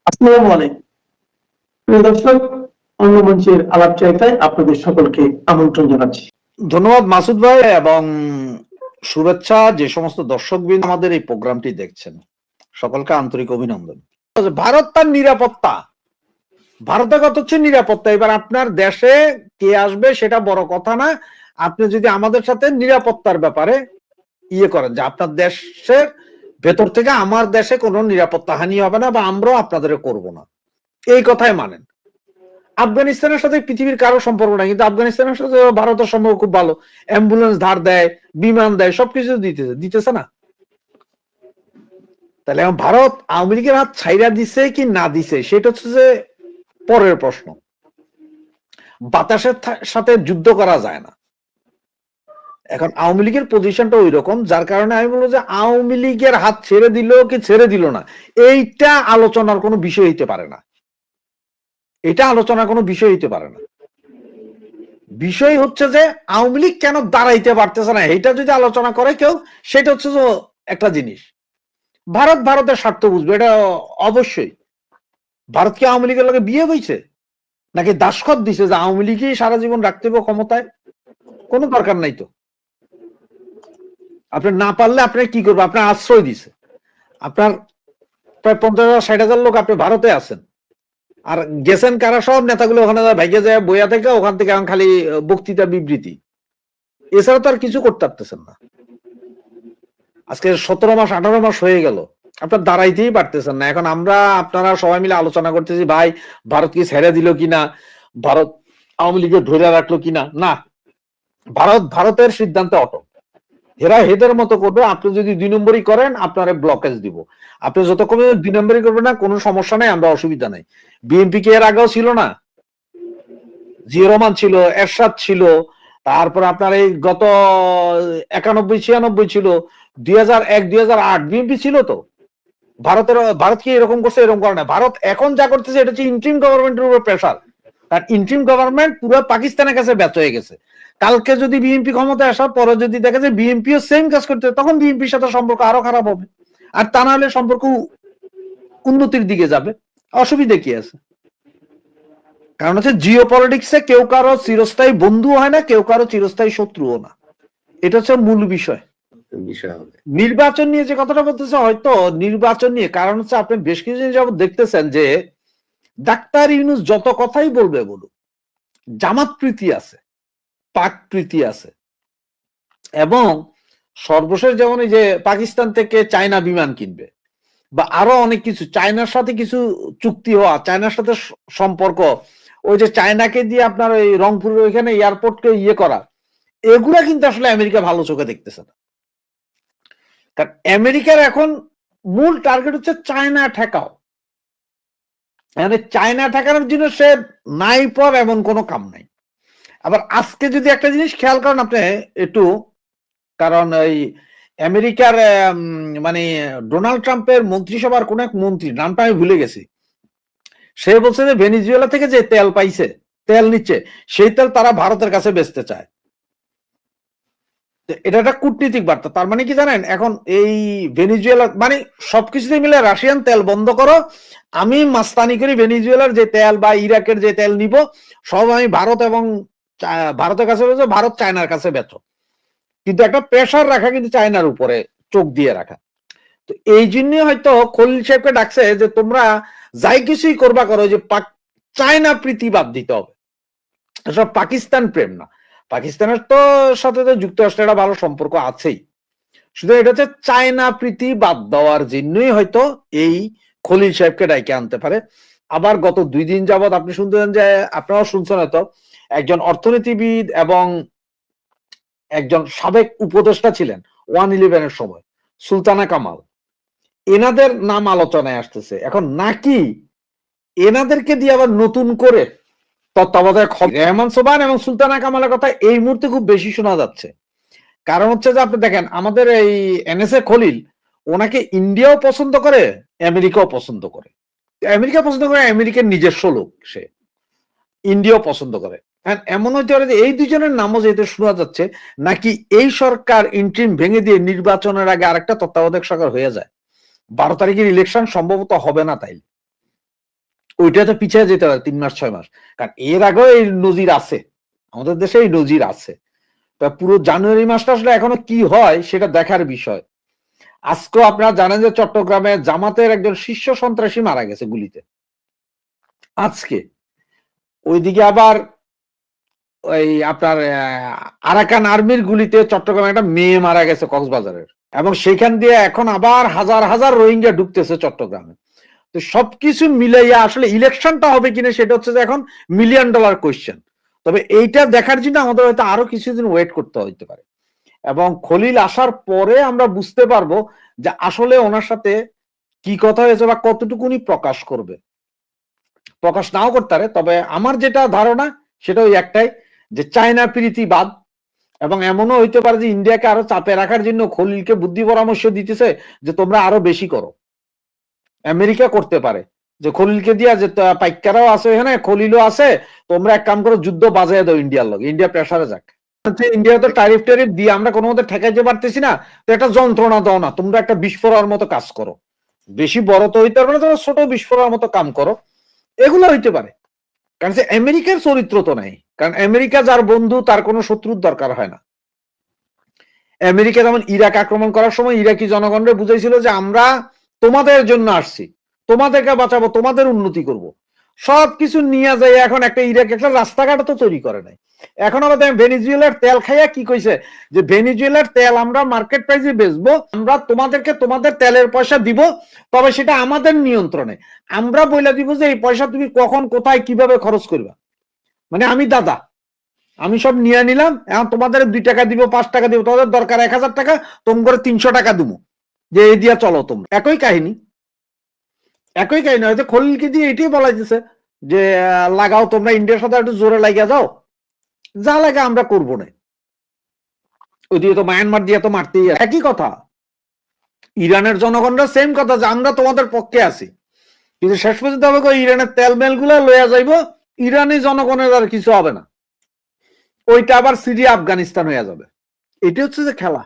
আসসালামু আলাইকুম প্রিয় দর্শক, অন্য মঞ্চের আলাপচারিতায় আপনাদের সকলকে আমন্ত্রণ জানাচ্ছি। ধন্যবাদ মাসুদ ভাই এবং শুভেচ্ছা যে সমস্ত দর্শকবৃন্দ আমাদের এই প্রোগ্রামটি দেখছেন, সকলকে আন্তরিক অভিনন্দন। ভারত তার নিরাপত্তা, ভারতের কথা হচ্ছে নিরাপত্তা। এবার আপনার দেশে কে আসবে সেটা বড় কথা না, আপনি যদি আমাদের সাথে নিরাপত্তার ব্যাপারে করেন যে আপনার দেশের ভেতর থেকে আমার দেশে কোনো নিরাপত্তা হানি হবে না বা আমরাও আপনাদের করব না, এই কথাই মানেন। আফগানিস্তানের সাথে পৃথিবীর কারো সম্পর্ক নাই, কিন্তু আফগানিস্তানের সাথে ভারতের সম্পর্ক খুব ভালো। অ্যাম্বুলেন্স ধার দেয়, বিমান দেয়, সবকিছু দিতেছে না। তাহলে এখন ভারত আওয়ামী লীগের হাত ছাইরা দিছে কি না দিছে সেটা হচ্ছে যে পরের প্রশ্ন। বাতাসের সাথে যুদ্ধ করা যায় না। এখন আওয়ামী লীগের পজিশনটা ওই রকম, যার কারণে আমি বলবো যে আওয়ামী লীগের হাত ছেড়ে দিল কি ছেড়ে দিল না, এইটা আলোচনার কোনো বিষয় হইতে পারে না। এটা আলোচনার কোনো বিষয় হইতে পারে না। বিষয় হচ্ছে যে আওয়ামী লীগ কেন দাঁড়াইতে পারতেছে না, এটা যদি আলোচনা করে কেউ, সেটা হচ্ছে যে একটা জিনিস। ভারতের স্বার্থ বুঝবে, এটা অবশ্যই। ভারত কি আওয়ামী লীগের লগে বিয়ে হয়েছে নাকি দাসখত দিছে যে আওয়ামী লীগই সারা জীবন রাখতে হবে ক্ষমতায়? কোনো দরকার নাই তো। আপনি না পারলে আপনি কি করবো? আপনার আশ্রয় দিছে, আপনার প্রায় 50,000-60,000 লোক আপনি ভারতে আছেন, আর গেছেন কারা? সব নেতাগুলো ওখানে ভাইগে যায় বইয়া থেকে, ওখান থেকে এখন খালি বক্তৃতা বিবৃতি, এছাড়া তো আর কিছু করতে পারতেছেন না। আজকে 17 মাস 18 মাস হয়ে গেল, আপনার দাঁড়াইতেই পারতেছেন না। এখন আমরা আপনারা সবাই মিলে আলোচনা করতেছি, ভাই ভারত কি ছেড়ে দিল কিনা, ভারত আওয়ামী লীগের ধরে রাখলো কিনা। না, ভারতের সিদ্ধান্তে অটল। হেরা হেদের মতো করবে। আপনি যদি 2 নম্বরই করেন, আপনার ব্লকেজ দিব। আপনি যতক্ষণ 2 নম্বরই করবেন না, কোনো সমস্যা নাই, আমরা অসুবিধা নাই। বিএনপি কে এর আগেও ছিল না? জিয়া রহমান ছিল, এরশাদ ছিল, তারপর আপনার এই গত 91-96 ছিল, 2001-2008 বিএনপি ছিল তো। ভারত কি এরকম করছে? এরকম করে না। ভারত এখন যা করতেছে এটা হচ্ছে ইন্টারিম গভর্নমেন্টের উপর প্রেসার। তার ইন্টারিম গভর্নমেন্ট পুরো পাকিস্তানের কাছে ব্যর্থ হয়ে গেছে। কালকে যদি বিএনপি ক্ষমতায় আসার পরে যদি দেখা যায় বিএনপিও সেম কাজ করতে, তখন বিএনপির সাথে সম্পর্ক আরো খারাপ হবে। আর তা না হলে সম্পর্ক উন্নতির দিকে যাবে। অসুবিধা কি আছে? কারণ হচ্ছে জিও পলিটিক্সে কেউ কারো চিরস্থায়ী বন্ধু হয় না, কেউ কারো চিরস্থায়ী শত্রুও না। এটা হচ্ছে মূল বিষয়। নির্বাচন নিয়ে যে কথাটা বলতেছে, হয়তো নির্বাচন নিয়ে, কারণ হচ্ছে আপনি বেশ কিছুদিন যাবত দেখতেছেন যে ডাক্তার ইউনূস যত কথাই বলবে বলুক, জামাত প্রীতি আছে, পাক প্রীতি আছে, এবং সর্বশেষ যেমন এই যে পাকিস্তান থেকে চায়না বিমান কিনবে বা আরো অনেক কিছু, চায়নার সাথে কিছু চুক্তি হওয়া, চায়নার সাথে সম্পর্ক, ওই যে চায়নাকে দিয়ে আপনার ওই রংপুরের ওইখানে এয়ারপোর্টকে করা, এগুলা কিন্তু আসলে আমেরিকা ভালো চোখে দেখতেছে না। কারণ আমেরিকার এখন মূল টার্গেট হচ্ছে চায়না ঠেকাও। মানে চায়না ঠেকানোর জন্য সে নাই পর এমন কোনো কাম নাই। আবার আজকে যদি একটা জিনিস খেয়াল করেন আপনি একটু, কারণ ওই আমেরিকার মানে ডোনাল্ড ট্রাম্পের মন্ত্রিসভার কোন এক মন্ত্রী, নামটা আমি ভুলে গেছি, সে বলছে যে ভেনিজুয়েলা থেকে যে তেল পাইছে, তেল নিচ্ছে, সেই তেল তারা ভারতের কাছে বেচতে চায়। এটা একটা কূটনীতিক বার্তা। তার মানে কি জানেন, এখন এই ভেনিজুয়েলা মানে সবকিছুতে মিলে রাশিয়ান তেল বন্ধ করো, আমি মাস্তানি করি ভেনিজুয়েলার যে তেল বা ইরাকের যে তেল নিব, সব আমি ভারত এবং ভারতের কাছে বেচো, ভারত চায়নার কাছে বেচো। কিন্তু একটা প্রেশার রাখা, কিন্তু চায়নার উপরে চোখ দিয়ে রাখা। তো এই জন্য হয়তো খলিল সাহেবকে ডাকছে যে তোমরা যাই কিছুই করবা করো, যে চায়না প্রীতি বাদ দিতে হবে। সব পাকিস্তান প্রেম না, পাকিস্তানের তো সাথে তো যুক্তরাষ্ট্রের একটা ভালো সম্পর্ক আছেই, শুধু এটা হচ্ছে চায়না প্রীতি বাদ দেওয়ার জন্যই হয়তো এই খলিল সাহেবকে ডাইকে আনতে পারে। আবার গত 2 দিন যাবৎ আপনি শুনতেছেন যে, আপনারাও শুনছেন হয়তো, একজন অর্থনীতিবিদ এবং একজন সাবেক উপদেষ্টা ছিলেন 111-এর সময়, সুলতানা কামাল, এনাদের নাম আলোচনায় আসতেছে। এখন নাকি এনাদেরকে দিয়ে আবার নতুন করে তত্ত্বাবধায়ক রেহমান সোবহান এবং সুলতানা কামালের কথা এই মুহূর্তে খুব বেশি শোনা যাচ্ছে। কারণ হচ্ছে যে আপনি দেখেন, আমাদের এই এনএসএ খলিল, ওনাকে ইন্ডিয়াও পছন্দ করে, আমেরিকাও পছন্দ করে। আমেরিকা পছন্দ করে, আমেরিকার নিজস্ব লোক সে, ইন্ডিয়াও পছন্দ করে। এমন হইতে পারে যে এই দুজনের নামও যেহেতু শোনা যাচ্ছে, নাকি এই সরকার ইন্টারিম ভেঙে দিয়ে নির্বাচনের আগে আরেকটা তত্ত্বাবধায়ক সরকার হয়ে যায়। 12 তারিখের ইলেকশন সম্ভবত হবে না তাই। ওইটা তো পিছিয়ে যেতে পারে 3 মাস 6 মাস, কারণ এর আগেও এই নজির আছে, আমাদের দেশে এই নজির আছে। তা পুরো জানুয়ারি মাসটা আসলে এখনো কি হয় সেটা দেখার বিষয়। আজকেও আপনারা জানেন যে চট্টগ্রামে জামাতের একজন শীর্ষ সন্ত্রাসী মারা গেছে গুলিতে আজকে। ওইদিকে আবার ওই আপনার আরাকান আর্মির গুলিতে চট্টগ্রামে একটা মেয়ে মারা গেছে কক্সবাজারের, এবং সেখান দিয়ে এখন আবার হাজার হাজার রোহিঙ্গা ঢুকতেছে চট্টগ্রামে। তো সবকিছু মিলাইয়া আসলে ইলেকশনটা হবে কিনা সেটা হচ্ছে যে এখন $1,000,000 কোয়েশ্চেন। তবে এইটা দেখার জন্য আমাদের হয়তো আরো কিছুদিন ওয়েট করতে হইতে পারে, এবং খলিল আসার পরে আমরা বুঝতে পারবো যে আসলে ওনার সাথে কি কথা হয়েছে বা কতটুকুনি প্রকাশ করবে। প্রকাশ নাও করতে পারে, তবে আমার যেটা ধারণা সেটা ওই একটাই, যে চায়না প্রীতিবাদ, এবং এমনও হইতে পারে যে ইন্ডিয়াকে আরো চাপে রাখার জন্য খলিলকে বুদ্ধি পরামর্শ দিতেছে যে তোমরা আরো বেশি করো। আমেরিকা করতে পারে যে খলিলকে দিয়া যে পাইকারাও আছে এখানে, খলিলও আছে, তোমরা এক কাম করো যুদ্ধ বাজায় দাও ইন্ডিয়ার লগে, ইন্ডিয়া প্রেসারে যাক। ইন্ডিয়া তো ট্যারিফ দিয়ে আমরা কোনো মতে ঠেকাইতে পারতেছি না, তো একটা যন্ত্রণা দাও না, তোমরা একটা বিস্ফোরণের মতো কাজ করো, বেশি বড় তো হইতে পারবে না, তোমরা ছোট বিস্ফোরণের মতো কাম করো। এগুলো হইতে পারে, কারণ যে আমেরিকার চরিত্র তো নাই, কারণ আমেরিকা যার বন্ধু তার কোনো শত্রুর দরকার হয় না। আমেরিকা যেমন ইরাক আক্রমণ করার সময় ইরাকি জনগণকে বুঝাইছিল যে আমরা তোমাদের জন্য আসছি, তোমাদেরকে বাঁচাবো, তোমাদের উন্নতি করব, সবকিছু নিয়ে যায়। এখন একটা ইরাক একটা রাস্তাঘাট তো তৈরি করে নাই। এখন আবার ভেনিজুয়েলার তেল খাইয়া কি কইছে যে ভেনিজুয়েলার তেল আমরা মার্কেট প্রাইসে বেচবো, আমরা তোমাদেরকে তোমাদের তেলের পয়সা দিব, তবে সেটা আমাদের নিয়ন্ত্রণে, আমরা বইলা দিব যে এই পয়সা তুমি কখন কোথায় কিভাবে খরচ করবা। মানে আমি দাদা, আমি সব নিয়ে নিলাম, এখন তোমাদের 2 টাকা দিব, 5 টাকা দিব, তোমাদের দরকার 1000 টাকা, তোম করে 300 টাকা দিব, যে এই দিয়া চলো তোমরা। একই কাহিনী, একই কাহিনী। হয়তো খলিলকে দিয়ে এটাই বলা যেতেছে যে লাগাও তোমরা ইন্ডিয়ার সাথে একটু জোরে লাগিয়ে যাও, যা লাগে আমরা করবো না। ওইদিকে তো মায়ানমার দিয়ে তো মারতেই একই কথা। ইরানের জনগণরা সেম কথা যে আমরা তোমাদের পক্ষে আছি, কিন্তু শেষ পর্যন্ত হবে ইরানের তেল মেল গুলা লইয়া যাইব, ইরানি জনগণের আর কিছু হবে না, ওইটা আবার সিরিয়া আফগানিস্তান হয়ে যাবে। এটা হচ্ছে যে খেলা।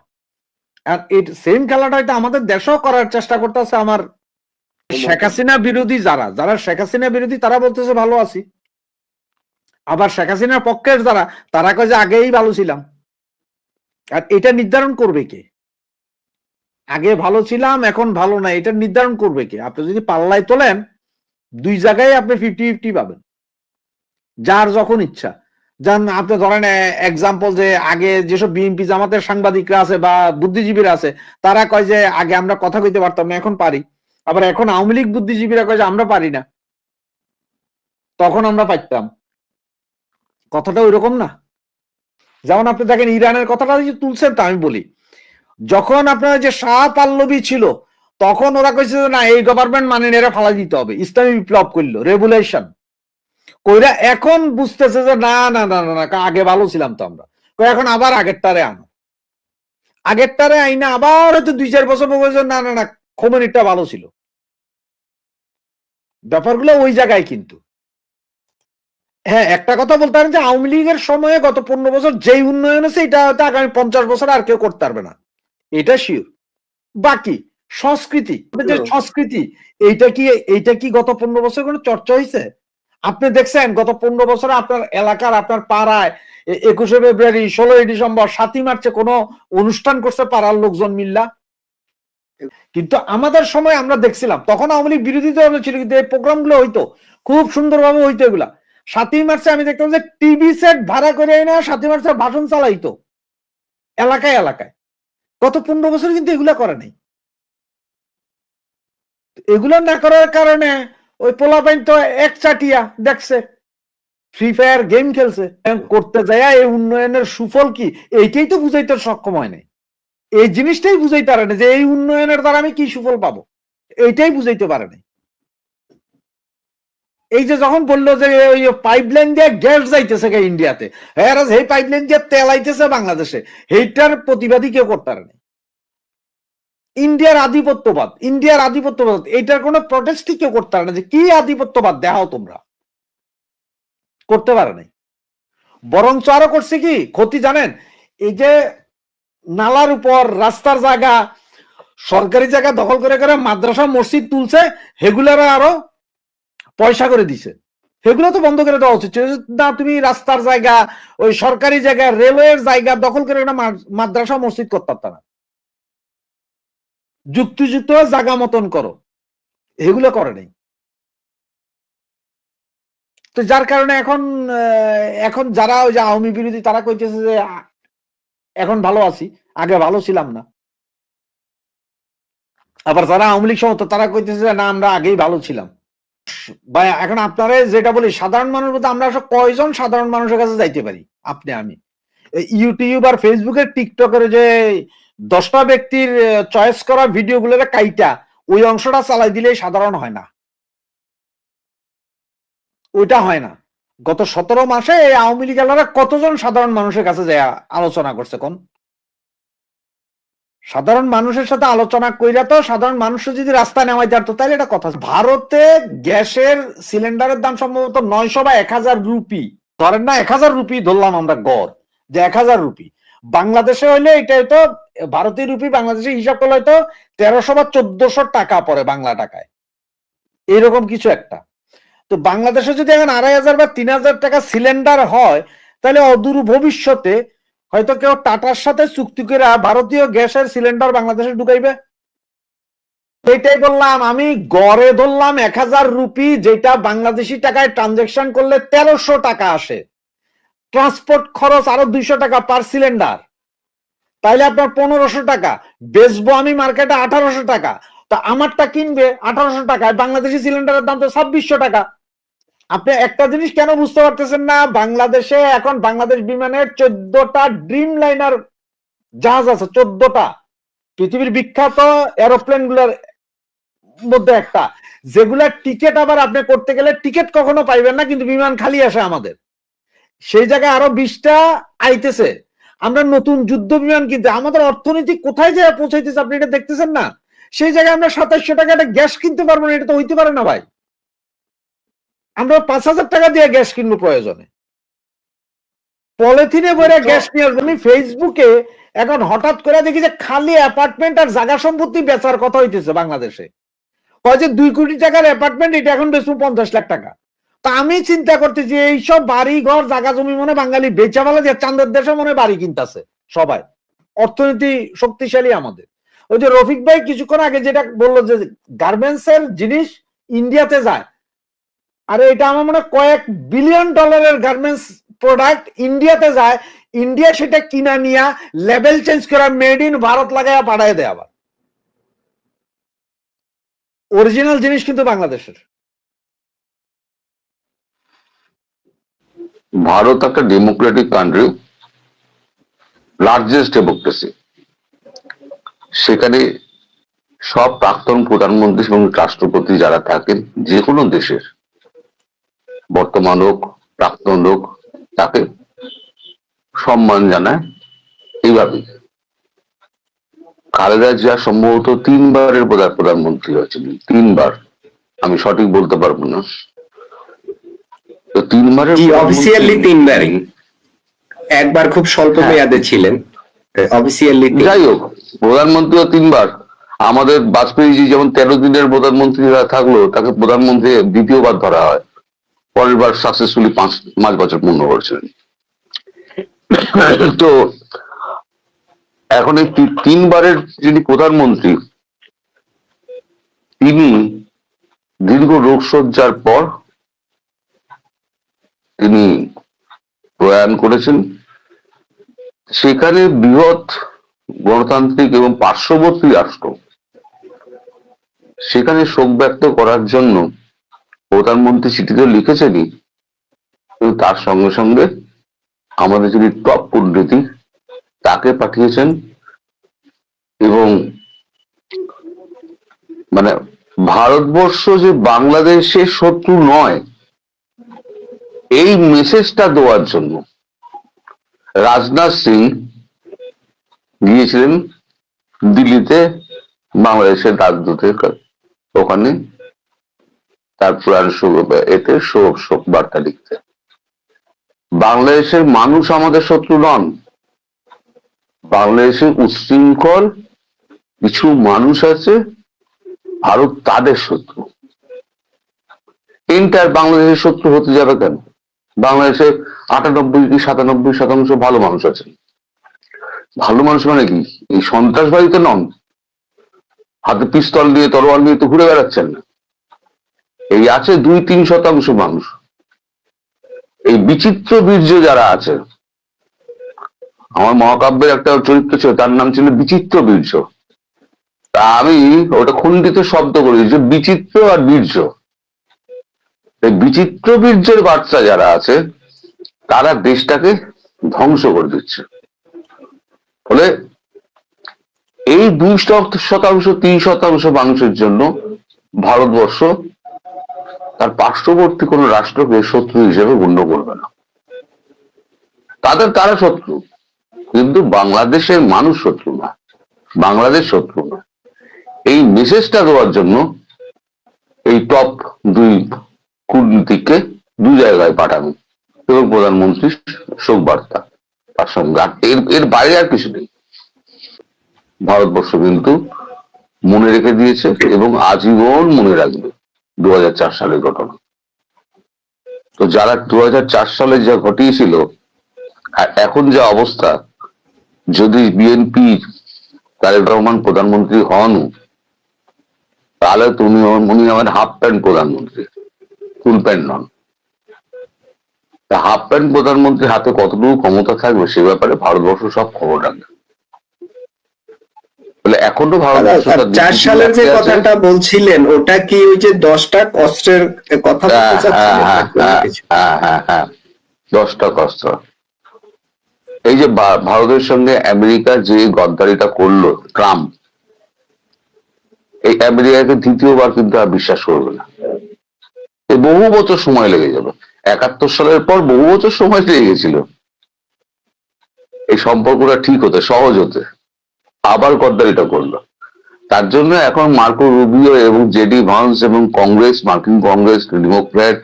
আর এই সেম খেলাটা এটা আমাদের দেশও করার চেষ্টা করতেছে। আমার শেখ হাসিনা বিরোধী যারা যারা শেখ হাসিনা বিরোধী তারা বলতেছে ভালো আছি, আবার শেখ হাসিনার পক্ষের যারা তারা কয় যে আগেই ভালো ছিলাম। আর এটা নির্ধারণ করবে কে আগে ভালো ছিলাম এখন ভালো না, এটা নির্ধারণ করবে কে? আপনি যদি পাল্লায় তোলেন 2 জায়গায় আপনি 50-50 পাবেন, যার যখন ইচ্ছা। যান আপনি ধরেন এক্সাম্পল যে আগে যেসব বিএনপি জামাতের সাংবাদিকরা আছে বা বুদ্ধিজীবীরা আছে, তারা কয় যে আগে আমরা কথা কইতে পারতাম না এখন পারি, আবার এখন আওয়ামী লীগ বুদ্ধিজীবীরা কয় যে আমরা পারি না, তখন আমরা পাইতাম। কথাটা ওইরকম না। যেমন আপনি দেখেন ইরানের কথাটা যে তুলছেন, তা আমি বলি, যখন আপনার যে শাহ পাল্লবী ছিল তখন ওরা কইছে যে না এই গভর্নমেন্ট মানে এরা ফালাই দিতে হবে, ইসলামী বিপ্লব করলো, রেভুলেশন কইরা এখন বুঝতেছে যে না না না না আগে ভালো ছিলাম তো আমরা, এখন আবার আগেরটারে আনো, আগেরটারে আইনা আবার হয়তো 2-4 বছর বলছে না না না খোমেনিটা ভালো ছিল। ব্যাপারগুলো ওই জায়গায়। কিন্তু হ্যাঁ একটা কথা বলতে পারেন যে আওয়ামী লীগের সময়ে গত 15 বছর যেই উন্নয়ন হয়েছে এটা হয়তো আগামী 50 বছর আর কেউ করতে পারবে না, এটা শিওর। বাকি সংস্কৃতি, সংস্কৃতি এইটা কি গত 15 বছর কোনো চর্চা হয়েছে? আপনি দেখছেন গত 15 বছরে আপনার এলাকার আপনার পাড়ায় 21শে ফেব্রুয়ারি 16ই ডিসেম্বর 7ই মার্চে কোনো অনুষ্ঠান করছে পাড়ার লোকজন মিল্লা? কিন্তু আমাদের সময় আমরা দেখছিলাম তখন আওয়ামী লীগ বিরোধী দল ছিল, কিন্তু এই প্রোগ্রাম গুলো হইতো খুব সুন্দরভাবে হইতো। এগুলা 7ই মার্চে আমি দেখতাম যে টিভি সেট ভাড়া করে না 7ই মার্চে ভাষণ চালাইতো এলাকায় এলাকায়। গত 15 বছর কিন্তু এগুলা করে নাই। এগুলো না করার কারণে ওই পোলাপাইন তো এক চাটিয়া দেখছে, ফ্রি ফায়ার গেম খেলছে, করতে যায় এই উন্নয়নের সুফল কি এইটাই তো বুঝাইতে সক্ষম হয় নাই। এই জিনিসটাই বুঝাইতে পারে না যে এই উন্নয়নের দ্বারা আমি কি সুফল পাবো, এইটাই বুঝাইতে পারে না। এই যে যখন বললো যে ওই পাইপলাইন দিয়ে গ্যাস যাইতেছে ইন্ডিয়াতে, হ্যাঁ এই পাইপলাইন দিয়ে তেল আইতেছে বাংলাদেশে, এইটার প্রতিবাদী কেউ করতে পারে না। ইন্ডিয়ার আধিপত্যবাদ, ইন্ডিয়ার আধিপত্যবাদ, এটার কোনো প্রটেস্টই কেউ করতে পারে না যে কি আধিপত্যবাদ দেখাও তোমরা, করতে পারে নাই। বরঞ্চ আরো করছে কি ক্ষতি জানেন? এই যে নালার উপর রাস্তার জায়গা সরকারি জায়গা দখল করে করে মাদ্রাসা মসজিদ তুলছে, সেগুলার আরো পয়সা করে দিছে, সেগুলো তো বন্ধ করে দেওয়া উচিত ছিল। না, তুমি রাস্তার জায়গা, ওই সরকারি জায়গা, রেলওয়ের জায়গা দখল করে একটা মাদ্রাসা মসজিদ করতে পারত না, যুক্তিযুক্ত জায়গা মতন করো, এগুলো করে নাই। তো যার কারণে এখন এখন যারা ওই যে আওয়ামী বিরোধী তারা কইতেছে যে এখন ভালো আছি, আগে ভালো ছিলাম না। আবার যারা আওয়ামী লীগ সমর্থক তারা কইতেছে যে না, আমরা আগেই ভালো ছিলাম। ভাই এখন আপনারা যেটা বলি, সাধারণ মানুষ বলতে আমরা আসলে কয়জন সাধারণ মানুষের কাছে যাইতে পারি? আপনি আমি ইউটিউব আর ফেসবুকের টিকটকের যে 10টা ব্যক্তির চয়েস করা ভিডিও গুলো কাইটা ওই অংশটা চালাই দিলে সাধারণ হয় না, ওইটা হয় না। গত 17 মাসে এই আওয়ামী লীগ কতজন সাধারণ মানুষের কাছে যায় আলোচনা করছে কোন? সাধারণ মানুষের সাথে আলোচনা কইরা তো সাধারণ মানুষ যদি রাস্তায় নামাই যাতো তাহলে এটা কথা। ভারতে গ্যাসের সিলিন্ডারের দাম সম্ভবত 900 বা 1000 রুপি, ধরেন না 1000 রুপি ধরলাম আমরা গড়, যে 1000 রুপি। বাংলাদেশে হইলে এটা হয়তো, ভারতীয় রুপি বাংলাদেশে হিসাব করলে হয়তো 1300 বা 1400 টাকা পড়ে বাংলা টাকায়, এরকম কিছু একটা। তো বাংলাদেশে যদি এখন 2500 বা 3000 টাকা সিলিন্ডার হয়, তাহলে অদূর ভবিষ্যতে হয়তো কেউ টাটার সাথে চুক্তি করে ভারতীয় গ্যাসের সিলিন্ডার বাংলাদেশে ঢুকাইবে। এইটাই বললাম আমি, গড়ে ধরলাম 1000 রুপি, যেটা বাংলাদেশি টাকায় ট্রানজেকশন করলে 1300 টাকা আসে, ট্রান্সপোর্ট খরচ আরো 200 টাকা পার সিলিন্ডার, তাইলে আপনার 1500 টাকা। বেচবো আমি মার্কেটে 1800 টাকা, তো আমারটা কিনবে 1800 টাকায়, বাংলাদেশি সিলিন্ডারের দাম তো 2600 টাকা। আপনি একটা জিনিস কেন বুঝতে পারতেছেন না? বাংলাদেশে এখন বাংলাদেশ বিমানের 14টা ড্রিম লাইনার জাহাজ আছে, 14টা পৃথিবীর বিখ্যাত এরোপ্লেন গুলার মধ্যে একটা, যেগুলার টিকিট আবার আপনি করতে গেলে টিকিট কখনো পাইবেন না, কিন্তু বিমান খালি আসে আমাদের। সেই জায়গায় আরো 20টা আইতেছে। আমরা নতুন যুদ্ধ বিমান কিনতে, আমাদের অর্থনীতি কোথায় যায় পৌঁছাইতেছে আপনি এটা দেখতেছেন না? সেই জায়গায় আমরা 2700 টাকা একটা গ্যাস কিনতে পারবো না, এটা তো হইতে পারে না ভাই। আমরা 5000 টাকা দিয়ে গ্যাস কিনবো প্রয়োজনে, পলিথিনে ভরে গ্যাস নিয়ে আসবো। আমি ফেসবুকে এখন হঠাৎ করে দেখি যে খালি অ্যাপার্টমেন্ট আর জায়গা সম্পত্তি বেচার কথা হইতেছে বাংলাদেশে। কয় যে 2 কোটি টাকার অ্যাপার্টমেন্ট, এটা এখন বেচবো 50 লাখ টাকা। তা আমি চিন্তা করতেছি এইসব বাড়ি ঘর জায়গা জমি মনে বাঙালি বেচা ফেলা যে চান্দের দেশে মনে বাড়ি কিনতেছে সবাই, অর্থনীতি শক্তিশালী আমাদের। ওই যে রফিক ভাই কিছুক্ষণ আগে যেটা বললো যে গার্মেন্টস এর জিনিস ইন্ডিয়াতে যায়, আরে এটা আমার মনে হয় কয়েক বিলিয়ন ডলারের গার্মেন্টস প্রোডাক্ট ইন্ডিয়াতে যায়, ইন্ডিয়া সেটা কিনা নিয়া লেভেল চেঞ্জ করা মেড ইন ভারত লাগাইয়া পাঠায় দেয়। আবার অরিজিনাল জিনিস কিন্তু বাংলাদেশের। ভারত একটা ডেমোক্রেটিক কান্ট্রি, লার্জেস্ট ডেমোক্রেসি। সেখানে সব প্রাক্তন প্রধানমন্ত্রী এবং রাষ্ট্রপতি যারা থাকেন যে কোনো দেশের, বর্তমান হোক প্রাক্তন হোক, তাকে সম্মান জানায়। এইভাবে খালেদা জিয়া সম্ভবত 3বারের প্রধানমন্ত্রী হয়েছেন, 3বার, আমি সঠিক বলতে পারবো না। তো 3বারের অফিসিয়ালি 3বারই, একবার খুব স্বল্প মেয়াদে ছিলেন অফিসিয়ালি। যাই হোক, প্রধানমন্ত্রীও 3বার। আমাদের বাজপেয়ীজি যেমন 13 দিনের প্রধানমন্ত্রী থাকলো, তাকে প্রধানমন্ত্রী দ্বিতীয়বার ধরা হয়, পরের বার সাকসেসফুলি 5 বছর পূর্ণ করেছিলেন। তো এখন এই 3বারের যিনি প্রধানমন্ত্রী, তিনি দীর্ঘ রোগশয্যার পর তিনি প্রয়াণ করেছেন। সেখানে বৃহৎ গণতান্ত্রিক এবং পার্শ্ববর্তী রাষ্ট্র সেখানে শোক ব্যক্ত করার জন্য প্রধানমন্ত্রী চিঠিতে লিখেছেনই, কিন্তু তার সঙ্গে সঙ্গে আমাদের যিনি টপ কূটনীতি তাকে পাঠিয়েছেন। এবং মানে ভারতবর্ষ যে বাংলাদেশের শত্রু নয়, এই মেসেজটা দেওয়ার জন্য রাজনাথ সিং গিয়েছিলেন দিল্লিতে বাংলাদেশের রাজদূতের ওখানে তার প্রয়াণ এতে শোক বার্তা লিখতে। বাংলাদেশের মানুষ আমাদের শত্রু নন, বাংলাদেশের উচ্ছৃঙ্খল কিছু মানুষ আছে, ভারত তাদের শত্রু। এন্টার বাংলাদেশের শত্রু হতে যাবে কেন? বাংলাদেশে 98 কি 97% ভালো মানুষ আছেন। ভালো মানুষ মানে কি এই সন্ত্রাসবাদী তো নন, হাতে পিস্তল নিয়ে তরোয়াল নিয়ে তো ঘুরে বেড়াচ্ছেন না। এই আছে 2-3% মানুষ। এই বিচিত্র বীর্য যারা আছে, আমার মহাকাব্যের একটা চরিত্র ছিল, তার নাম ছিল বিচিত্র বীর্য। তা আমি ওটা খণ্ডিত শব্দ করি যে বিচিত্র আর বীর্য। এই বিচিত্র বীর্যের বাচ্চা যারা আছে তারা দেশটাকে ধ্বংস করে দিচ্ছে। ফলে এই 2%-3% মানুষের জন্য ভারতবর্ষ তার পার্শ্ববর্তী কোন রাষ্ট্রকে শত্রু হিসেবে গণ্য করবে না। তারা শত্রু, কিন্তু বাংলাদেশের মানুষ শত্রু না, বাংলাদেশ শত্রু না। এই মেসেজটা দেওয়ার জন্য এই টপ 2 কূটনীতিককে 2 জায়গায় পাঠানো এবং প্রধানমন্ত্রীর শোক বার্তা তার সঙ্গে, এর বাইরে আর কিছু নেই। ভারতবর্ষ কিন্তু মনে রেখে দিয়েছে এবং আজীবন মনে রাখবে 2004 সালের ঘটনা। তো যারা 2004 সালে যা ঘটিয়েছিল আর এখন যা অবস্থা, যদি বিএনপি তারেক রহমান প্রধানমন্ত্রী হন, তাহলে উনি আমার হাফ প্যান্ট প্রধানমন্ত্রী, ফুল প্যান্ট নন। হাফ প্যান্ট প্রধানমন্ত্রীর হাতে কতটুকু ক্ষমতা থাকবে সে ব্যাপারে ভারতবর্ষ সব খবর রাখবে। এখনো ভারতবর্ষ 4 সালের যে কথাটা বলছিলেন ওটা কি ওই যে 10টা অস্ত্রের কথা বলতে চাচ্ছিলেন? হ্যাঁ, 10টা অস্ত্র। এই যে ভারতের সঙ্গে আমেরিকা যে গদ্দারিটা করলো ট্রাম্প, এই আমেরিকাকে দ্বিতীয়বার কিন্তু আর বিশ্বাস করবে না। এই বহু বছর সময় লেগে যাবে। 71 সালের পর বহু বছর সময় লেগে গেছিল এই সম্পর্কটা ঠিক হতে, সহজ হতে। আবার গদ্দারিটা করলো। তার জন্য এখন মার্কো রুবিও এবং জেডি ভান্স এবং কংগ্রেস, মার্কিন কংগ্রেস, ডেমোক্র্যাট,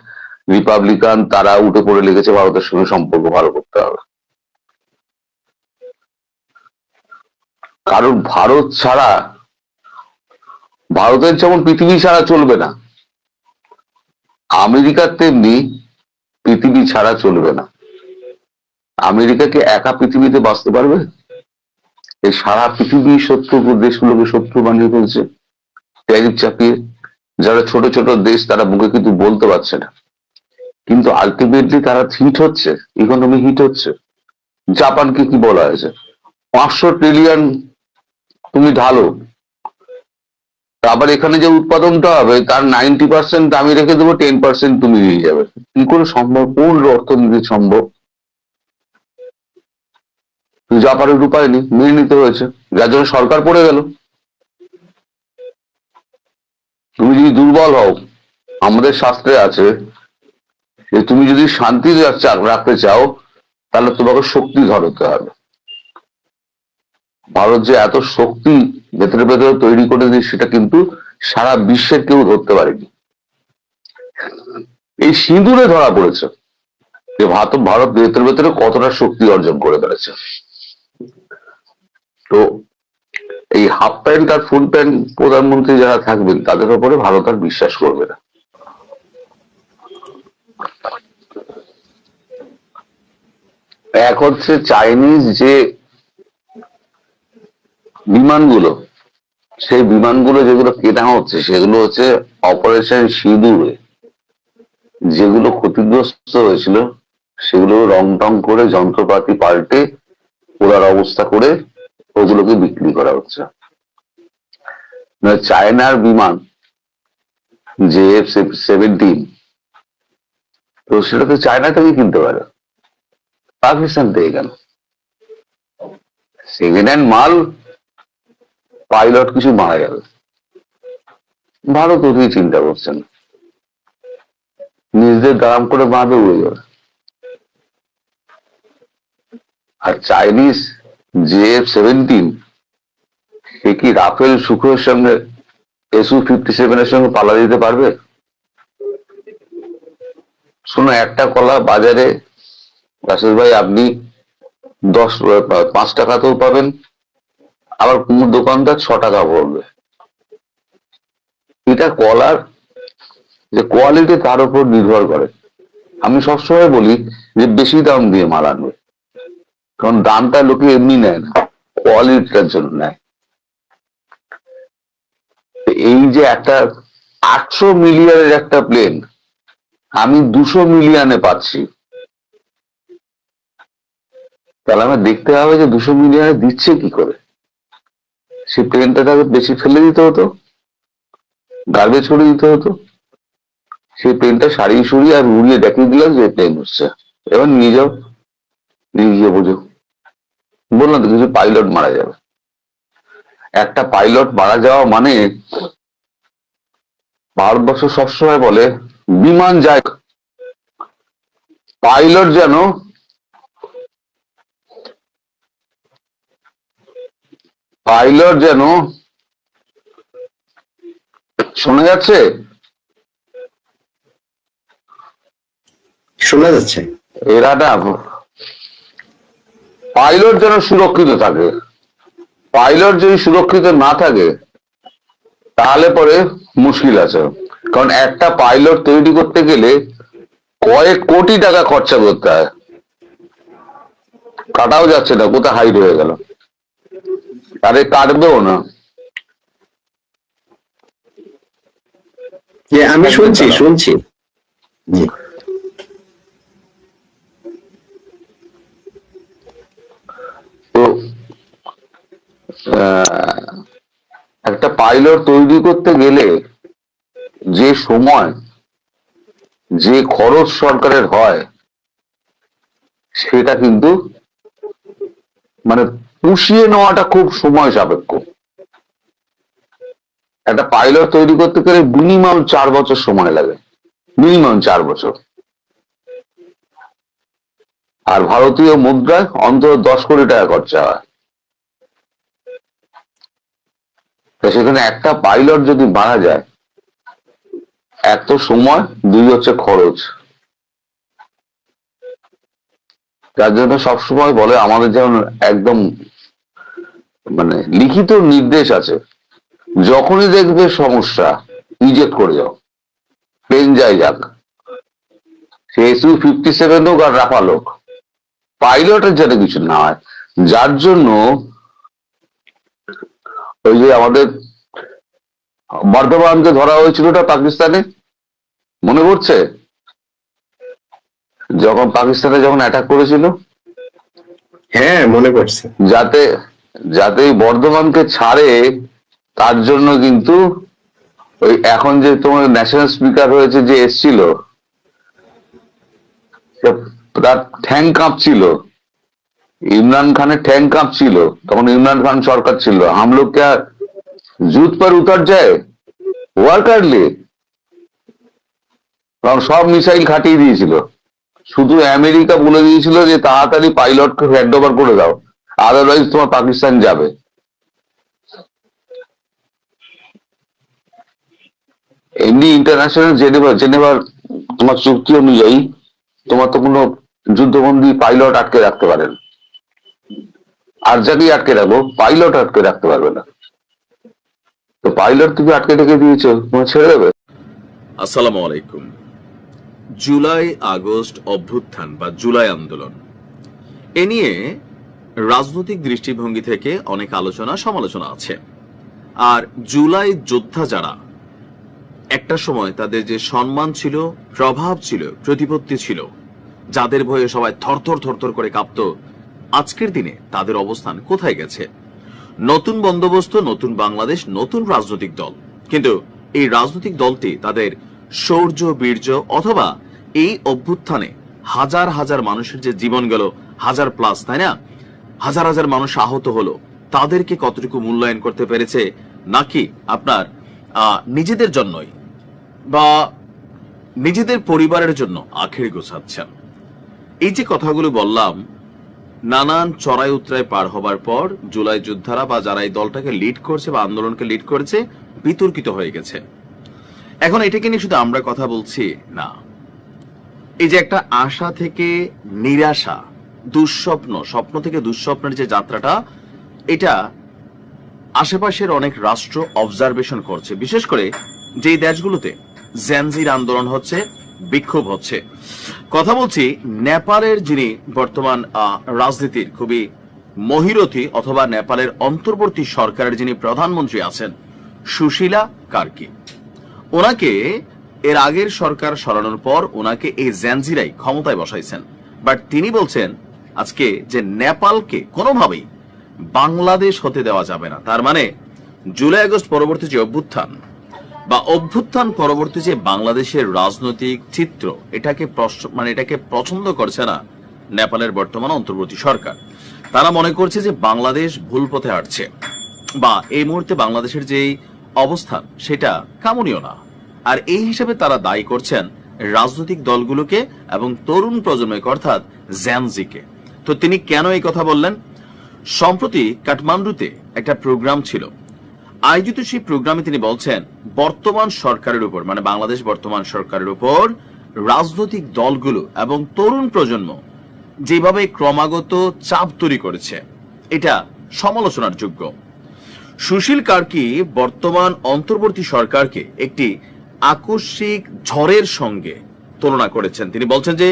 রিপাবলিকান তারা উঠে পড়ে লেগেছে ভারতের সঙ্গে সম্পর্ক ভালো করতে হবে। কারণ ভারত ছাড়া, ভারতের যেমন পৃথিবী ছাড়া চলবে না, আমেরিকার তেমনি পৃথিবী ছাড়া চলবে না। আমেরিকাকে একা পৃথিবীতে বাঁচতে পারবে? এই সারা পৃথিবীর শত্রু দেশগুলোকে শত্রু বানিয়ে ফেলছে ট্যারিফ চাপিয়ে। যারা ছোট ছোট দেশ তারা মুখে কিন্তু বলতে পারছে না, কিন্তু আলটিমেটলি তারা হিট হচ্ছে, ইকোনমি হিট হচ্ছে। জাপানকে কি বলা হয়েছে, 500 ট্রিলিয়ন তুমি ঢালো, আবার এখানে যে উৎপাদনটা হবে তার 90% আমি রেখে দেবো, 10% তুমি নিয়ে যাবে। কি করে সম্ভব? কোন অর্থনীতি সম্ভব? জাপানের উপায় নেই, মেনে নিতে হয়েছে, যার জন্য সরকার পড়ে গেল। তুমি যদি দুর্বল হও, আমাদের শাস্ত্রে আছে যে তুমি যদি শান্তি রাখতে চাও তাহলে তোমাকে শক্তি ধরতে হবে। ভারত যে এত শক্তি ভেতরে ভেতরে তৈরি করে দিয়েছে সেটা কিন্তু সারা বিশ্বের কেউ ধরতে পারেনি। এই সিঁদুরে ধরা পড়েছে যে ভারত ভেতরে ভেতরে কতটা শক্তি অর্জন করে ফেলেছে। তো এই হাফ প্যান্ট আর ফুল প্যান্ট প্রধানমন্ত্রী যারা থাকবেন তাদের উপরে ভারত আর বিশ্বাস করবে না। এক হচ্ছে চাইনিজ যে বিমানগুলো, সেই বিমানগুলো যেগুলো কেনা হচ্ছে সেগুলো হচ্ছে অপারেশন সিঁদুরে, যেগুলো ক্ষতিগ্রস্ত হয়েছিল সেগুলো রং টং করে যন্ত্রপাতি পাল্টে পোড়ার অবস্থা করে ওগুলোকে বিক্রি করা হচ্ছে। চায়নার বিমান যে F-17, তো সেটা তো চায়না থেকে কিনতে পারে, পাকিস্তান থেকে কেন? সেকেন্ড হ্যান্ড মাল, পাইলট কিছু মারা গেল, ভারত ওদিকে চিন্তা করছেন, নিজেদের দাম করে বাঁধে উড়ে যাবে। আর চাইনিজ যে F-17 সে কি রাফেল সুখোর সঙ্গে Su-57 এর সঙ্গে পাল্লা দিতে পারবে? শোনো, একটা কলা বাজারে রাশেদ ভাই আপনি 5 টাকাতেও পাবেন, আবার কোন দোকানদার 6 টাকা পড়বে। এটা কলার যে কোয়ালিটি তার উপর নির্ভর করে। আমি সবসময় বলি যে বেশি দাম দিয়ে মাল আনবে, কারণ দামটা লোকে এমনি নেয় না, কোয়ালিটিটার জন্য নেয়। এই যে একটা 800 মিলিয়নের একটা প্লেন আমি 200 মিলিয়নে পাচ্ছি, তাহলে আমার দেখতে হবে যে 200 মিলিয়নে দিচ্ছে কি করে। সেই প্লেনটা তাকে বেশি ফেলে দিতে হতো, গার্বেজ করে দিতে হতো, সেই প্লেনটা সারিয়ে সরিয়ে আর উড়িয়ে দেখিয়ে দিলাম যে প্লেন হচ্ছে, এবার নিয়ে যাও, নিয়ে গিয়ে বোঝো। বললাম তো কিছু পাইলট মারা যাবে। একটা পাইলট মারা যাওয়া মানে, ভারতবর্ষ সবসময় বলে বিমান যায়, পাইলট যেন শোনা যাচ্ছে? শোনা যাচ্ছে। এরা না, পাইলট যেন সুরক্ষিত থাকে। পাইলট যদি সুরক্ষিত না থাকে তাহলে পরে মুশকিল আছে, কারণ একটা পাইলট তৈরি করতে গেলে কয়েক কোটি টাকা খরচা করতে হয়। কাটাও যাচ্ছে না, কোথায় হাইড হয়ে গেল, আরে কাটবেও না। আমি শুনছি জি। তো একটা পাইলট তৈরি করতে গেলে যে সময়, যে খরচ সরকারের হয়, সেটা কিন্তু মানে পুষিয়ে নেওয়াটা খুব সময় সাপেক্ষ। একটা পাইলট তৈরি করতে গেলে মিনিমাম 4 বছর সময় লাগে, মিনিমাম 4 বছর। আর ভারতীয় মুদ্রায় অন্তত 10 কোটি টাকা খরচা হয়। সেখানে একটা পাইলট যদি মারা যায়, এক তো সময়, 2 হচ্ছে খরচ। তার জন্য সবসময় বলে আমাদের যেমন একদম মানে লিখিত নির্দেশ আছে, যখনই দেখবে সমস্যা ইজেক্ট করে যাও, প্লেন যাই যাক, সে SU-57 হোক আর রাফাল হোক, পাইলটের যাতে কিছু না হয়। যার জন্য ওই যে আমাদের বর্ধমানকে ধরা হয়েছিল ওটা পাকিস্তানে, মনে পড়ছে? যখন পাকিস্তানে যখন অ্যাটাক করেছিল, হ্যাঁ মনে পড়ছে। যাতে বর্ধমানকে ছাড়ে, তার জন্য কিন্তু ওই এখন যে তোমার ন্যাশনাল স্পিকার হয়েছে যে এসছিল, তার ঠ্যাং কাঁপছিল, ইমরান খানের ঠ্যাং কাঁপছিল, তখন ইমরান খান সরকার ছিল। हम लोग क्या জুত পর উতর যায় ওয়ার কাটলে, কারণ সব মিসাইল খাটিয়ে দিয়েছিল, শুধু আমেরিকা বলে দিয়েছিল যে তাড়াতাড়ি পাইলটকে হ্যান্ড ওভার করে দাও, আদারওয়াইজ তোমার পাকিস্তান যাবে। এমনি ইন্টারন্যাশনাল জেনেভার তোমার চুক্তি অনুযায়ী তোমার তো কোনো যুদ্ধবন্দী পাইলট আটকে রাখতে পারেন, আর যাকেই আটকে রাখবো পাইলট আটকে রাখতে পারবে না। তো পাইলট তুমি আটকে রেখে দিয়েছো, তোমার ছেড়ে দেবে? আসসালামু আলাইকুম। জুলাই আগস্ট অভ্যুত্থান বা জুলাই আন্দোলন, এ নিয়ে রাজনৈতিক দৃষ্টিভঙ্গি থেকে অনেক আলোচনা সমালোচনা আছে। আর জুলাই যোদ্ধা যারা, একটা সময় তাদের যে সম্মান ছিল, প্রভাব ছিল, প্রতিপত্তি ছিল, যাদের ভয়ে সবাই থরথর থরথর করে কাঁপত, আজকের দিনে তাদের অবস্থান কোথায় গেছে? নতুন বন্দোবস্ত, নতুন বাংলাদেশ, নতুন রাজনৈতিক দল, কিন্তু এই রাজনৈতিক দলটি তাদের শৌর্য, বীর্য অথবা এই অভ্যুত্থানে হাজার হাজার মানুষের যে জীবন গেল, হাজার প্লাস, তাই না, হাজার হাজার মানুষ আহত হলো, তাদেরকে কতটুকু মূল্যায়ন করতে পেরেছে, নাকি আপনার নিজেদের জন্যই বা নিজেদের পরিবারের জন্য আখের গোছাচ্ছেন? এই যে কথাগুলো বললাম, নানান চড়াই উতরাই পার হবার পর জুলাই যোদ্ধারা বা যারা এই দলটাকে লিড করছে বা আন্দোলনকে লিড করেছে বিতর্কিত হয়ে গেছে। এখন এটাকে নিয়ে শুধু আমরা কথা বলছি না, এই যে একটা আশা থেকে নিরাশা, দুঃস্বপ্ন, স্বপ্ন থেকে দুঃস্বপ্নের যে যাত্রাটা, এটা আশেপাশের অনেক রাষ্ট্র অবজারভেশন করছে, বিশেষ করে যেই দেশগুলোতে জেনজির আন্দোলন হচ্ছে, বিক্ষোভ হচ্ছে। কথা বলছি নেপালের যিনি বর্তমান রাজনীতির খুবই মহিরথী অথবা নেপালের অন্তর্বর্তী সরকারের যিনি প্রধানমন্ত্রী আছেন, সুশীলা কার্কি। ওনাকে এর আগের সরকার সরানোর পর ওনাকে এই জেনজিরাই ক্ষমতায় বসাইছেন। বাট তিনি বলছেন আজকে যে নেপালকে কোনোভাবেই বাংলাদেশ হতে দেওয়া যাবে না। তার মানে জুলাই আগস্ট পরবর্তী যে অভ্যুত্থান বা অভ্যুত্থান পরবর্তী যে বাংলাদেশের রাজনৈতিক চিত্র, এটাকে পছন্দ করছে না নেপালের বর্তমান অন্তর্বর্তী সরকার। তারা মনে করছে যে বাংলাদেশ ভুল পথে হাঁটছে বা এই মুহূর্তে বাংলাদেশের যে অবস্থান সেটা কামনীয় না। আর এই হিসেবে তারা দায়ী করছেন রাজনৈতিক দলগুলোকে এবং তরুণ প্রজন্মকে, অর্থাৎ জেনজিকে। তো তিনি কেন এই কথা বললেন? সম্প্রতি কাঠমান্ডুতে একটা প্রোগ্রাম ছিল, আয়োজিত সেই প্রোগ্রামে তিনি বলছেন বর্তমান সরকারের উপর, মানে বাংলাদেশ বর্তমান সরকারের উপর রাজনৈতিক দলগুলো এবং তরুণ প্রজন্ম যেভাবে ক্রমাগত চাপ তৈরি করেছে, এটা সমালোচনার যোগ্য। সুশীল কার্কি বর্তমান অন্তর্বর্তী সরকারকে একটি আকস্মিক ঝড়ের সঙ্গে তুলনা করেছেন। তিনি বলছেন যে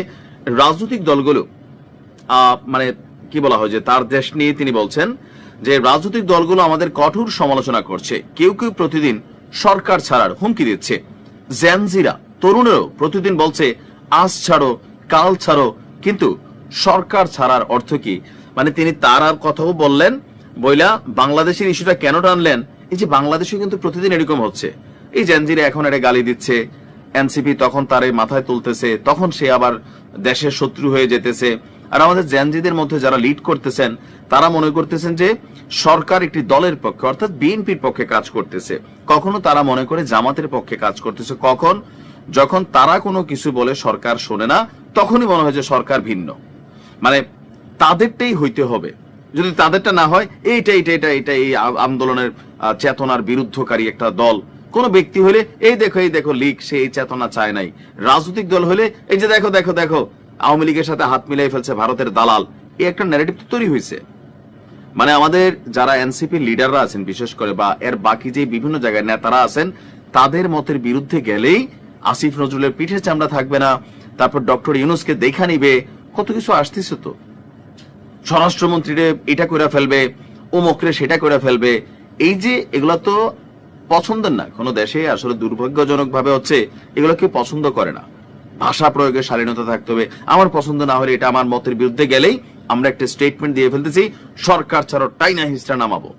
রাজনৈতিক দলগুলো মানে কি বলা হয় যে তার দেশ নিয়ে তিনি বলছেন যে রাজনৈতিক দলগুলো আমাদের কঠোর সমালোচনা করছে, কেউ কেউ প্রতিদিন সরকার ছাড়ার হুমকি দিচ্ছে। জেনজিরা, তরুণেরও প্রতিদিন বলছে আজ ছাড়ো, কাল ছাড়ো, কিন্তু সরকার ছাড়ার অর্থ কি? মানে তিনি তার আর কথাও বললেন, বইলা বাংলাদেশের ইস্যুটা কেন টানলেন? এই যে বাংলাদেশে কিন্তু প্রতিদিন এরকম হচ্ছে, এই জেনজিরা এখন এটা গালি দিচ্ছে, এনসিপি তখন তার মাথায় তুলতেছে, তখন সে আবার দেশের শত্রু হয়ে যেতেছে। আর আমাদের জেনজিদের মধ্যে যারা লিড করতেছেন তারা মনে করতেছেন যে সরকার একটি দলের পক্ষে, অর্থাৎ বিএনপির পক্ষে কাজ করতেছে। কখনো তারা মনে করে জামাতের পক্ষে কাজ করতেছে। কখন? যখন তারা কোনো কিছু বলে সরকার শোনে না, তখনই মনে হয় যে সরকার ভিন্ন, মানে তাদেরটাই হইতে হবে। যদি তাদেরটা না হয়, এইটা এই আন্দোলনের চেতনার বিরুদ্ধকারী একটা দল, কোন ব্যক্তি হলে এই দেখো লীগ, সে এই চেতনা চায় নাই। রাজনৈতিক দল হলে এই যে দেখো আওয়ামী লীগের সাথে হাত মিলাই ফেলছে ভারতের দালাল, এই একটা ন্যারেটিভ তৈরি হয়েছে। মানে আমাদের যারা এনসিপি লিডাররা আছেন বিশেষ করে, বা এর বাকি যে বিভিন্ন জায়গায় নেতারা আছেন, তাদের মতের বিরুদ্ধে গেলেই আসিফ নজরুলের পিঠে চামড়া থাকবে না, তারপর ডক্টর ইউনূসকে দেখা নিবে, কত কিছু আসতেছে। তো স্বরাষ্ট্রমন্ত্রীরে এটা করে ফেলবে, অমুকরে সেটা করে ফেলবে। এই যে এগুলা তো পছন্দের না কোনো দেশে, আসলে দুর্ভাগ্যজনক ভাবে হচ্ছে এগুলো কেউ পছন্দ করে না। ভাষা প্রয়োগের শালীনতা থাকতে হবে। আমার পছন্দ না হলে, এটা আমার মতের বিরুদ্ধে গেলেই আমরা একটা স্টেটমেন্ট দিয়ে ফেলতেছি, সরকার ছাড়ো, টাইনা হিস্ট্রা নামাবো।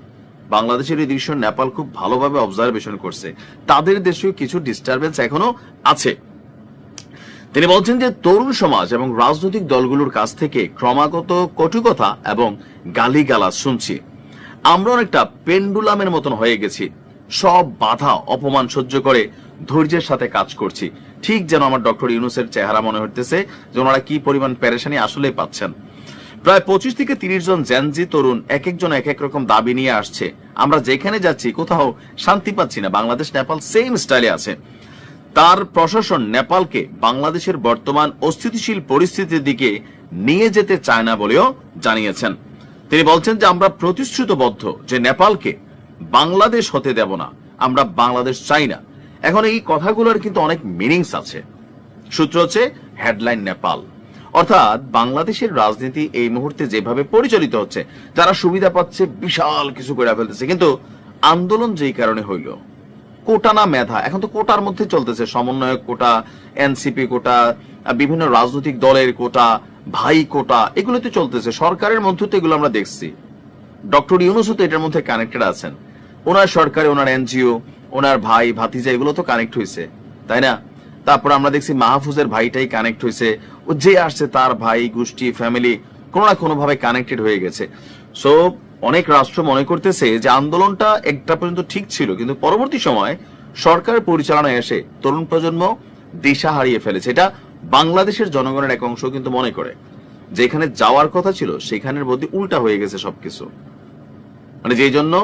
বাংলাদেশের এই দৃশ্য নেপাল খুব ভালোভাবে অবজারভেশন করছে, তাদের দেশেও কিছু ডিস্টারবেন্স এখনো আছে। তিনি বলছেন যে তরুণ সমাজ এবং রাজনৈতিক দলগুলোর কাছ থেকে ক্রমাগত কটু কথা এবং গালিগালাজ শুনছি। আমরা অনেকটা পেন্ডুলামের মতন হয়ে গেছি, সব বাধা অপমান সহ্য করে ধৈর্যের সাথে কাজ করছি। ঠিক যেন আমার ডক্টর ইউনূসের চেহারা মনে হইতেছে যে ওনারা কি পরিমাণ পেরেশানি আসলে পাচ্ছেন। প্রায় 25 থেকে 30 জন জেনজি তরুণ এক একজন এক এক রকম দাবি নিয়ে আসছে। আমরা যেখানে যাচ্ছি কোথাও শান্তি পাচ্ছি না। বাংলাদেশ নেপাল সেম স্টাইলে আছে। তার প্রশাসন নেপালকে বাংলাদেশের বর্তমান অস্থিতিশীল পরিস্থিতির দিকে নিয়ে যেতে চায় না বলেও জানিয়েছেন। তিনি বলছেন যে আমরা প্রতিশ্রুতিবদ্ধ যে নেপালকে বাংলাদেশ হতে দেব না, আমরা বাংলাদেশ চাই না। এখন এই কথাগুলোর কিন্তু অনেক মিনিংস আছে। সূত্র হচ্ছে হেডলাইন নেপাল, অর্থাৎ বাংলাদেশের রাজনীতি এই মুহূর্তে যেভাবে পরিচালিত হচ্ছে, যারা সুবিধা পাচ্ছে বিশাল কিছু করে ফেলতেছে। কিন্তু আন্দোলন যেই কারণে হইল, কোটা না মেধা, এখন তো কোটার মধ্যে চলতেছে, সমন্বয়ক কোটা, এনসিপি কোটা, বিভিন্ন রাজনৈতিক দলের কোটা, ভাই কোটা, এগুলো তো চলতেছে সরকারের মধ্যে। তো এগুলো আমরা দেখছি, ডক্টর ইউনূসও তো এটার মধ্যে কানেক্টেড আছেন। ওনার সরকারে ওনার এনজিও, ওনার ভাই ভাতিজা, এগুলো তো কানেক্ট হয়েছে, তাই না? তারপর আমরা দেখছি মাহফুজের ভাইটাই কানেক্ট হয়েছে, ও যে আসছে তার ভাই, গোষ্ঠী, ফ্যামিলি কোনো না কোনো ভাবে কানেক্টেড হয়ে গেছে। সো অনেক রাষ্ট্র মনে করতেছে যে আন্দোলনটা একটা পর্যন্ত ঠিক ছিল, কিন্তু পরবর্তী সময় সরকার পরিচালনায় এসে তরুণ প্রজন্ম দিশা হারিয়ে ফেলেছে। এটা বাংলাদেশের জনগণের এক অংশ কিন্তু মনে করে যেখানে যাওয়ার কথা ছিল সেখানের মধ্যে উল্টা হয়ে গেছে সবকিছু। মানে যেই জন্য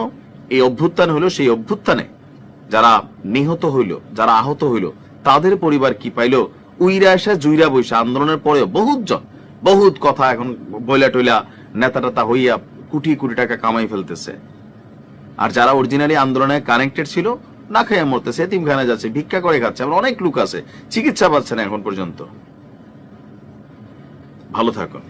এই অভ্যুত্থান হলো, সেই অভ্যুত্থানে যারা নিহত হইল, যারা আহত হইল, তাদের পরিবার কি পাইলো? উইরা আসা জুইরা বৈশা আন্দোলনের পরেও বহুত কথা এখন বইলা টইলা নেতা টেতা হইয়া কোটি কোটি টাকা কামাই ফেলতেছে। আর যারা অরিজিনালি আন্দোলনে কানেক্টেড ছিল না খেয়ে মরতেছে, এতিমখানা যাচ্ছে, ভিক্ষা করে খাচ্ছে, আমার অনেক লোক আছে চিকিৎসা পাচ্ছে না এখন পর্যন্ত। ভালো থাকুন।